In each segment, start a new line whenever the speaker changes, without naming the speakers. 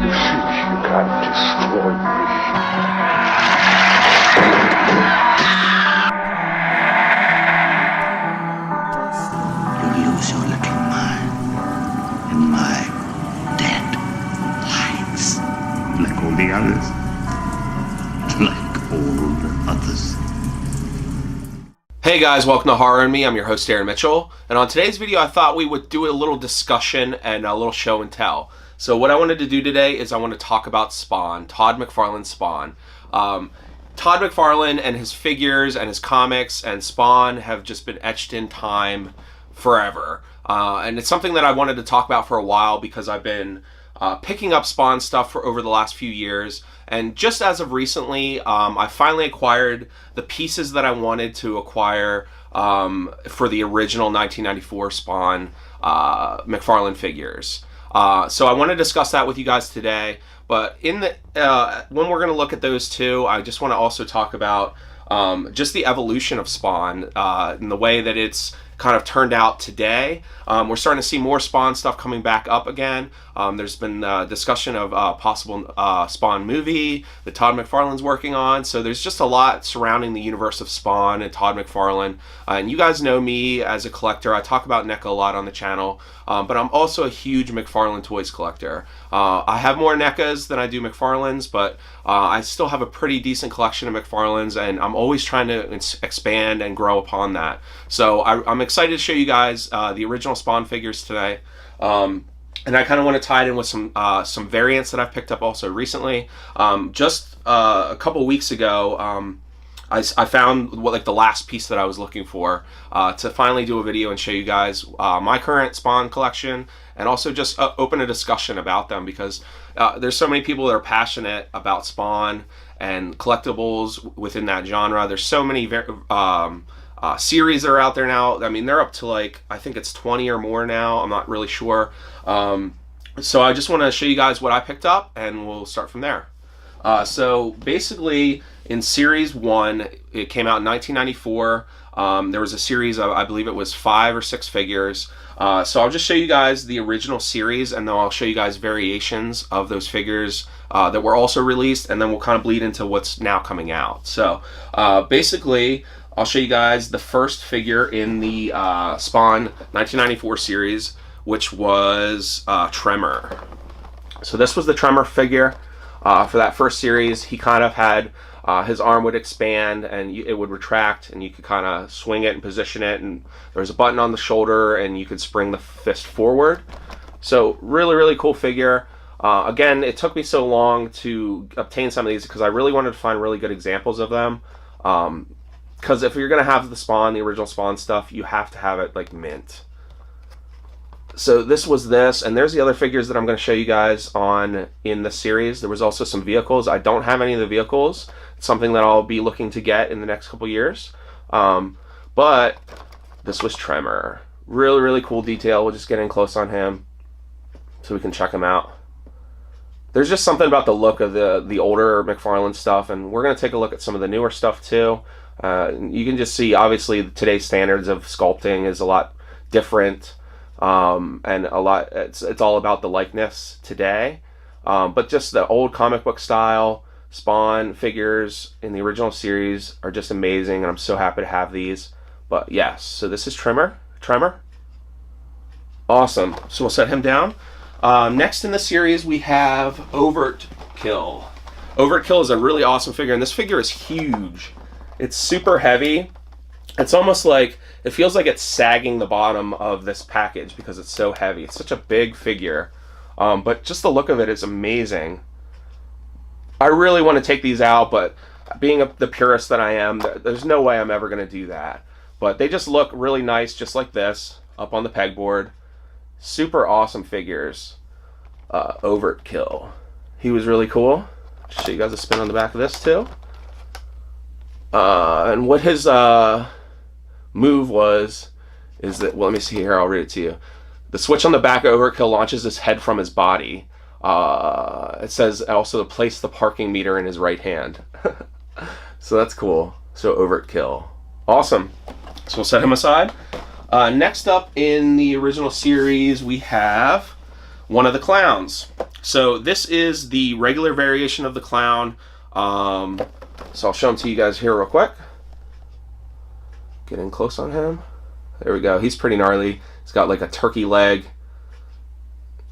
think you can destroy me?
You lose your little mind in my dead lights. Like all the others. Like all the others.
Hey guys, welcome to Horror and Me. I'm your host Aaron Mitchell, and on today's video I thought we would do a little discussion and a little show and tell. So what I wanted to do today is I want to talk about Spawn, Todd McFarlane's Spawn. Todd McFarlane and his figures and his comics and Spawn have just been etched in time forever. And it's something that I wanted to talk about for a while because I've been picking up Spawn stuff for over the last few years. And just as of recently, I finally acquired the pieces that I wanted to acquire for the original 1994 Spawn McFarlane figures. So I want to discuss that with you guys today. But in the when we're going to look at those two, I just want to also talk about just the evolution of Spawn and the way that it's kind of turned out today. We're starting to see more Spawn stuff coming back up again. There's been discussion of possible Spawn movie that Todd McFarlane's working on. So there's just a lot surrounding the universe of Spawn and Todd McFarlane. And you guys know me as a collector. I talk about NECA a lot on the channel, but I'm also a huge McFarlane toys collector. I have more NECAs than I do McFarlane's, but I still have a pretty decent collection of McFarlane's, and I'm always trying to expand and grow upon that. So I'm excited to show you guys the original Spawn figures today. And I kind of want to tie it in with some variants that I've picked up also recently. Just a couple weeks ago, I found like the last piece that I was looking for to finally do a video and show you guys my current Spawn collection, and also just open a discussion about them, because there's so many people that are passionate about Spawn and collectibles within that genre. There's so many series that are out there now. I mean, they're up to like, I think it's 20 or more now. I'm not really sure. So I just want to show you guys what I picked up, and we'll start from there. So basically, in Series 1, it came out in 1994. There was a series of, I believe it was 5 or 6 figures. So I'll just show you guys the original series, and then I'll show you guys variations of those figures that were also released, and then we'll kind of bleed into what's now coming out. So basically, I'll show you guys the first figure in the Spawn 1994 series, which was Tremor. So this was the Tremor figure for that first series. He kind of had his arm would expand and it would retract, and you could kind of swing it and position it, and there was a button on the shoulder and you could spring the fist forward. So really cool figure. Again, it took me so long to obtain some of these because I really wanted to find really good examples of them. Because if you're going to have the Spawn, the original Spawn stuff, you have to have it like mint. So this was this, and there's the other figures that I'm going to show you guys on in the series. There was also some vehicles. I don't have any of the vehicles. It's something that I'll be looking to get in the next couple years. But this was Tremor. Really cool detail. We'll just get in close on him so we can check him out. There's just something about the look of the older McFarlane stuff, and we're going to take a look at some of the newer stuff too. You can just see, obviously, today's standards of sculpting is a lot different, and a lot. It's all about the likeness today, but just the old comic book style Spawn figures in the original series are just amazing, and I'm so happy to have these. But yes, so this is Tremor. Awesome. So we'll set him down. Next in the series we have Overkill. Overkill is a really awesome figure, and this figure is huge. It's super heavy. It's almost like, it feels like it's sagging the bottom of this package because it's so heavy. It's such a big figure. But just the look of it is amazing. I really want to take these out, but being the purist that I am, there's no way I'm ever going to do that. But they just look really nice, just like this, up on the pegboard. Super awesome figures. Overkill. He was really cool. I'll show you guys a spin on the back of this too. And what his move was is that, well, let me see here, I'll read it to you. The switch on the back of Overkill launches his head from his body. It says also to place the parking meter in his right hand. So that's cool. So Overkill. Awesome. So we'll set him aside. Next up in the original series, we have one of the clowns. So this is the regular variation of the clown. So I'll show them to you guys here real quick. Get in close on him. There we go. He's pretty gnarly. He's got like a turkey leg.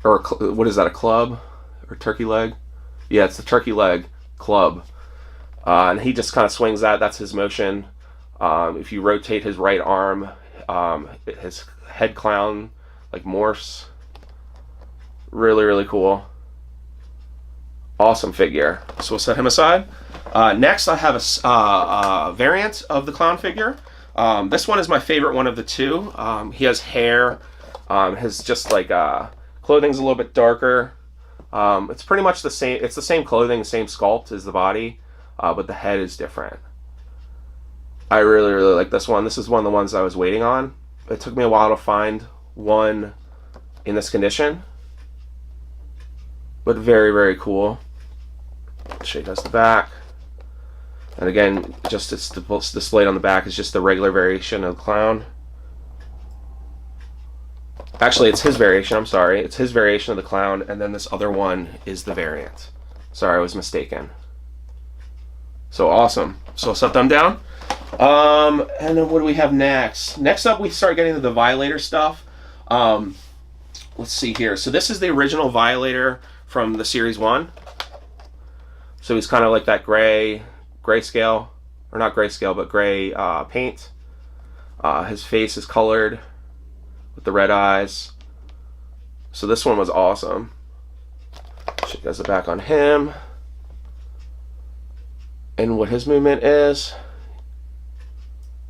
Or what is that, a club? Or turkey leg? Yeah, it's the turkey leg club. And he just kind of swings that. That's his motion. If you rotate his right arm, his head clown like morphs. Really, really cool. Awesome figure. So we'll set him aside. Next, I have a variant of the clown figure. This one is my favorite one of the two. He has hair. His just like clothing's a little bit darker. It's pretty much the same. It's the same clothing, same sculpt as the body, but the head is different. I really, really like this one. This is one of the ones I was waiting on. It took me a while to find one in this condition, but very, very cool. Show you guys the back. And again, just it's displayed on the back is just the regular variation of the clown. Actually, it's his variation. I'm sorry. It's his variation of the clown, and then this other one is the variant. Sorry, I was mistaken. So awesome. So I'll set them down. And then what do we have next? Next up, we start getting to the Violator stuff. Let's see here. So this is the original Violator from the Series 1. So he's kind of like that grayscale, or not grayscale, but gray paint. His face is colored with the red eyes. So this one was awesome. Show you guys the back on him. And what his movement is.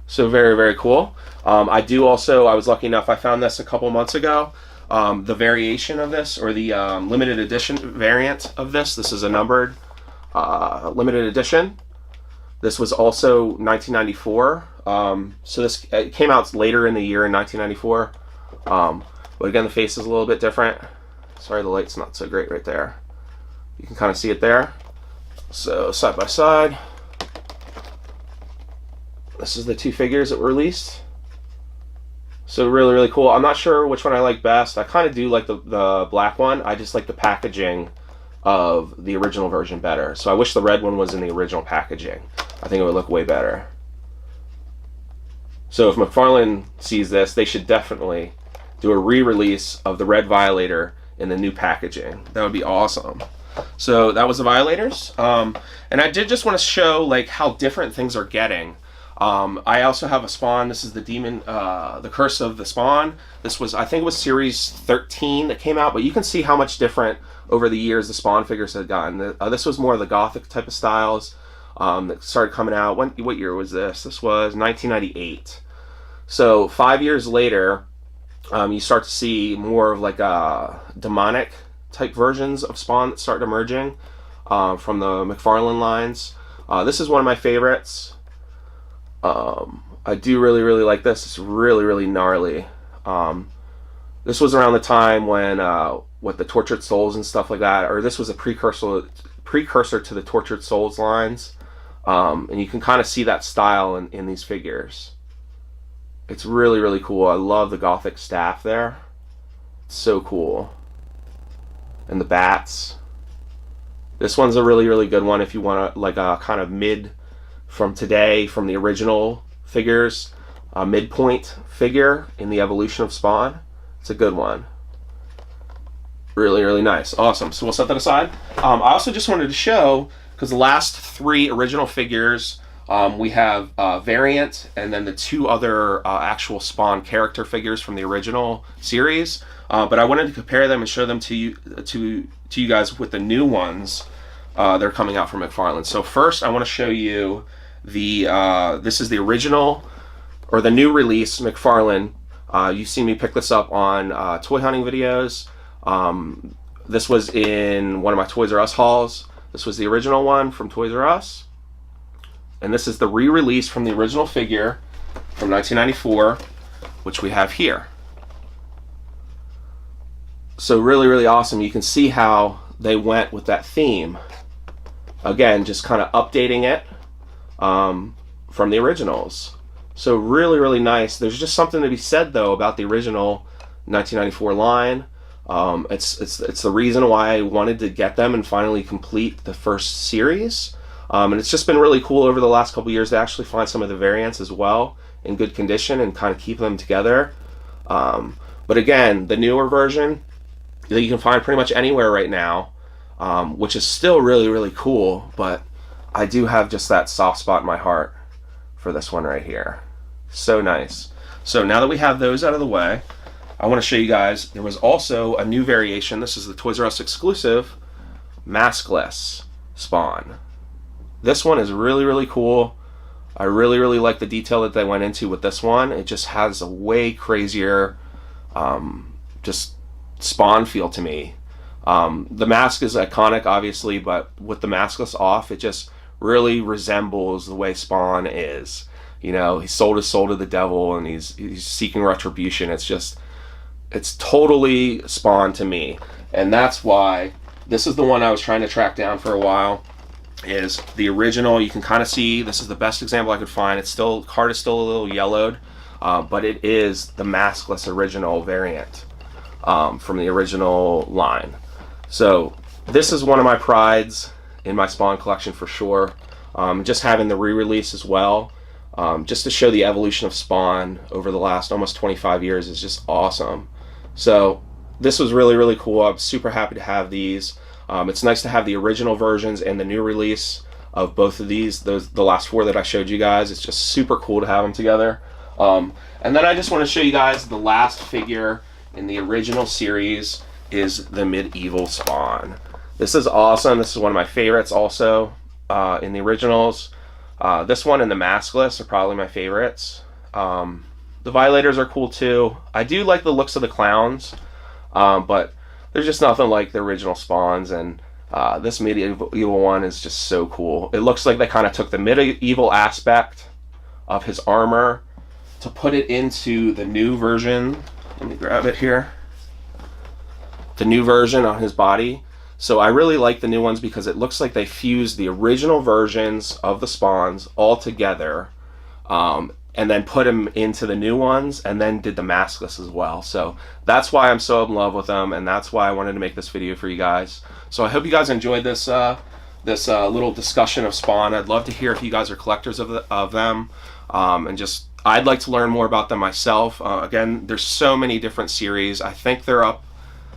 So very, very cool. I was lucky enough, I found this a couple months ago. The variation of this, or the limited edition variant of this. This is a numbered limited edition. This was also 1994. So this it came out later in the year in 1994. But again, the face is a little bit different. Sorry, the light's not so great right there. You can kind of see it there. So side by side. This is the two figures that were released. So really, really cool. I'm not sure which one I like best. I kind of do like the black one. I just like the packaging of the original version better. So I wish the red one was in the original packaging. I think it would look way better. So if McFarlane sees this, they should definitely do a re-release of the red Violator in the new packaging. That would be awesome. So that was the Violators. And I did just want to show like how different things are getting. I also have a Spawn. This is the Demon, the Curse of the Spawn. This was, I think it was Series 13 that came out, but you can see how much different over the years the Spawn figures had gotten. This was more of the Gothic type of styles that started coming out. What year was this? This was 1998. So 5 years later, you start to see more of like demonic type versions of Spawn that start emerging from the McFarlane lines. This is one of my favorites. I do really, really like this. It's really, really gnarly. This was around the time when with the Tortured Souls and stuff like that, or this was a precursor to the Tortured Souls lines. And you can kind of see that style in these figures. It's really, really cool. I love the Gothic staff there. It's so cool. And the bats. This one's a really, really good one if you want to like a kind of mid from today, from the original figures, a midpoint figure in the evolution of Spawn. It's a good one. Really, really nice. Awesome. So we'll set that aside. I also just wanted to show, because the last three original figures, we have Variant, and then the two other actual Spawn character figures from the original series. But I wanted to compare them and show them to you guys with the new ones that are coming out from McFarlane. So first, I want to show you this is the original, or the new release McFarlane. You've seen me pick this up on toy hunting videos. This was in one of my Toys R Us hauls. This was the original one from Toys R Us. And this is the re-release from the original figure from 1994, which we have here. So really, really awesome. You can see how they went with that theme. Again, just kind of updating it from the originals. So really, really nice. There's just something to be said, though, about the original 1994 line. It's the reason why I wanted to get them and finally complete the first series. And it's just been really cool over the last couple years to actually find some of the variants as well in good condition and kind of keep them together. But again, the newer version that you can find pretty much anywhere right now, which is still really, really cool, but I do have just that soft spot in my heart for this one right here. So nice. So now that we have those out of the way, I want to show you guys, there was also a new variation. This is the Toys R Us exclusive Maskless Spawn. This one is really, really cool. I really, really like the detail that they went into with this one. It just has a way crazier just Spawn feel to me. The mask is iconic, obviously, but with the maskless off, it just really resembles the way Spawn is. You know, he sold his soul to the devil, and he's seeking retribution. It's totally Spawn to me, and that's why this is the one I was trying to track down for a while. Is the original. You can kind of see this is the best example I could find. It's still, card is still a little yellowed, but it is the maskless original variant from the original line. So this is one of my prides in my Spawn collection for sure. Just having the re-release as well, just to show the evolution of Spawn over the last almost 25 years is just awesome. So this was really, really cool. I'm super happy to have these. It's nice to have the original versions and the new release of both of these. The last four that I showed you guys. It's just super cool to have them together. And then I just want to show you guys the last figure in the original series is the medieval Spawn. This is awesome. This is one of my favorites also in the originals. This one and the Maskless are probably my favorites. The Violators are cool too. I do like the looks of the clowns, but there's just nothing like the original Spawns, and this medieval one is just so cool. It looks like they kind of took the medieval aspect of his armor to put it into the new version. Let me grab it here. The new version on his body. So I really like the new ones because it looks like they fused the original versions of the Spawns all together, and then put them into the new ones, and then did the maskless as well. So that's why I'm so in love with them, and that's why I wanted to make this video for you guys. So I hope you guys enjoyed this little discussion of Spawn. I'd love to hear if you guys are collectors of them, and just I'd like to learn more about them myself. Again, there's so many different series. I think they're up,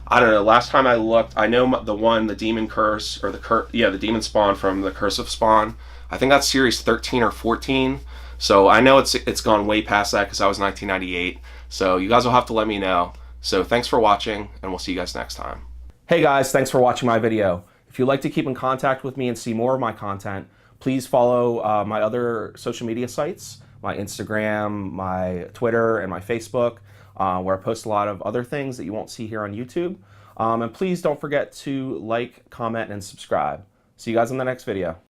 I don't know, last time I looked, I know the Demon Curse, or the Demon Spawn from the Curse of Spawn. I think that's series 13 or 14. So I know it's gone way past that because that was 1998. So you guys will have to let me know. So thanks for watching, and we'll see you guys next time. Hey guys, thanks for watching my video. If you'd like to keep in contact with me and see more of my content, please follow my other social media sites, my Instagram, my Twitter, and my Facebook, where I post a lot of other things that you won't see here on YouTube. And please don't forget to like, comment, and subscribe. See you guys in the next video.